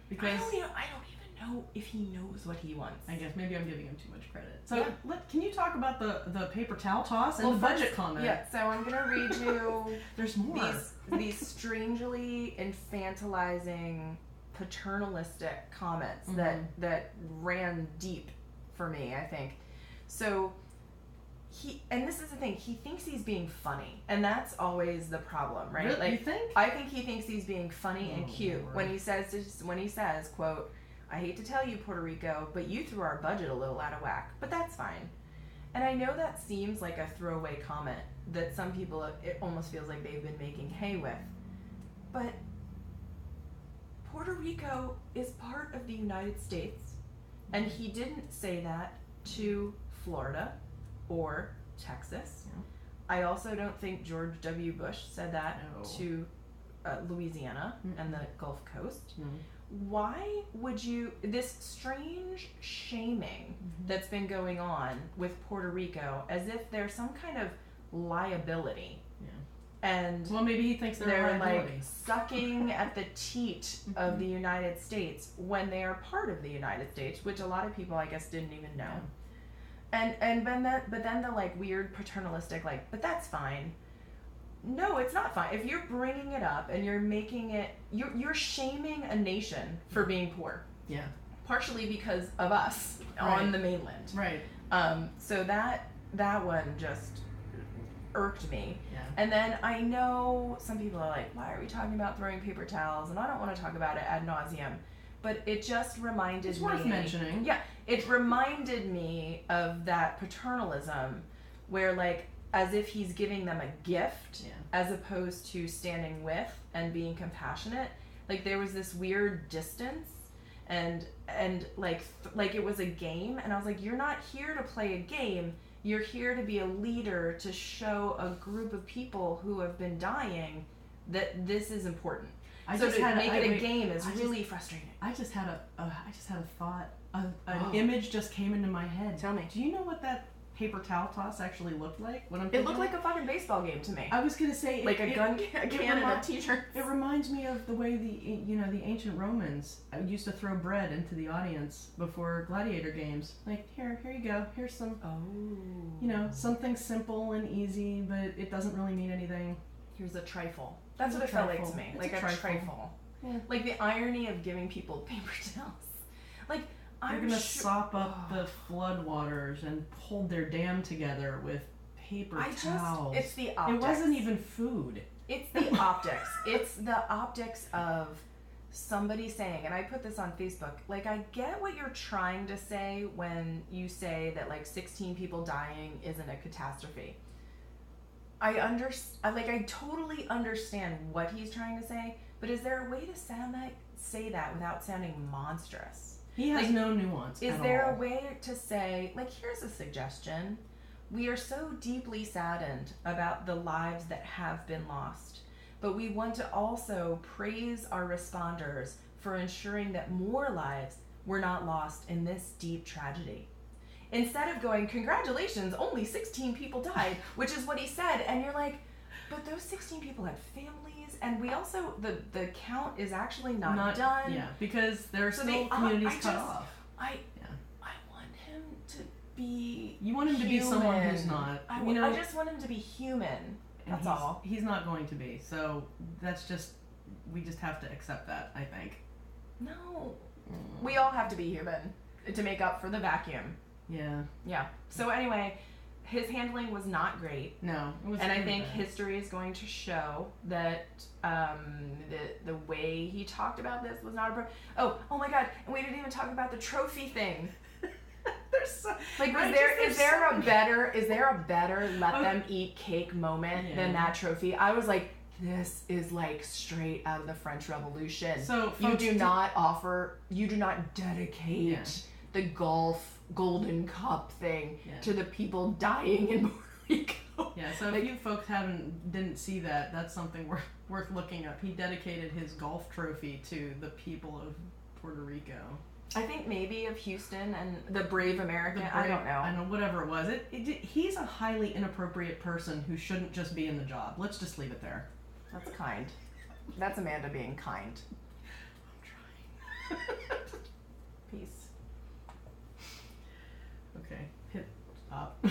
Because I don't even know if he knows what he wants. I guess maybe I'm giving him too much credit. So can you talk about the paper towel toss and the budget comment? Yeah, so I'm going to read you There's more. These strangely infantilizing, paternalistic comments that ran deep for me, I think. So and this is the thing, he thinks he's being funny, and that's always the problem, right? Really? Like, you think? I think he thinks he's being funny and cute Lord. when he says, quote, "I hate to tell you, Puerto Rico, but you threw our budget a little out of whack, but that's fine." And I know that seems like a throwaway comment that some people, it almost feels like they've been making hay with, but Puerto Rico is part of the United States, and he didn't say that to Florida or Texas. Yeah. I also don't think George W. Bush said that to Louisiana and the Gulf Coast. Why would you, this strange shaming that's been going on with Puerto Rico as if they're some kind of liability. Yeah. And well, maybe he thinks they're like sucking at the teat of the United States when they are part of the United States, which a lot of people, I guess, didn't even know. Yeah. But then the like weird paternalistic, like, but that's fine. No, it's not fine. If you're bringing it up and you're making it, you're shaming a nation for being poor. Yeah. Partially because of us on the mainland. Right. So that one just irked me. Yeah. And then I know some people are like, why are we talking about throwing paper towels? And I don't want to talk about it ad nauseum. But it just reminded me. It's worth mentioning. Yeah. It reminded me of that paternalism where, like, as if he's giving them a gift as opposed to standing with and being compassionate. Like, there was this weird distance and like it was a game. And I was like, you're not here to play a game. You're here to be a leader, to show a group of people who have been dying that this is important. So to make it a game is really frustrating. I just had a thought. An image just came into my head. Tell me. Do you know what that paper towel toss actually looked like? It looked like a fucking baseball game to me. I was gonna say like a cannon and a t-shirt. It reminds me of the way the ancient Romans used to throw bread into the audience before gladiator games. Like, here you go. Here's some. Something simple and easy, but it doesn't really mean anything. Here's a trifle. That's what it felt like to me. Like a trifle. Yeah. Like the irony of giving people paper towels. Like, they're going to sop up the floodwaters and hold their dam together with paper towels. It's the optics. It wasn't even food. It's the optics. It's the optics of somebody saying, and I put this on Facebook, like, I get what you're trying to say when you say that, like, 16 people dying isn't a catastrophe. I totally understand what he's trying to say, but is there a way to say that without sounding monstrous? He has no nuance at all. Is there a way to say, like, here's a suggestion. We are so deeply saddened about the lives that have been lost, but we want to also praise our responders for ensuring that more lives were not lost in this deep tragedy. Instead of going, congratulations, only 16 people died, which is what he said, and you're like, but those 16 people had families, and we also, the count is actually not done. Yeah, because there are still communities cut off. I want him to be You want him to be someone who's not. I just want him to be human. That's all. He's not going to be, so we just have to accept that, I think. No. We all have to be human to make up for the vacuum. Yeah. Yeah. So anyway, his handling was not great. No. It was and I think history is going to show that the way he talked about this was not appropriate. Oh my God! And we didn't even talk about the trophy thing. There's so, like, is there a better let them eat cake moment than that trophy? I was like, this is like straight out of the French Revolution. So you do not dedicate the golden cup thing to the people dying in Puerto Rico. Yeah, so if you folks didn't see that, that's something worth looking up. He dedicated his golf trophy to the people of Puerto Rico. I think maybe of Houston and the brave American. I don't know. I know, whatever it was. He's a highly inappropriate person who shouldn't just be in the job. Let's just leave it there. That's kind. That's Amanda being kind. I'm top.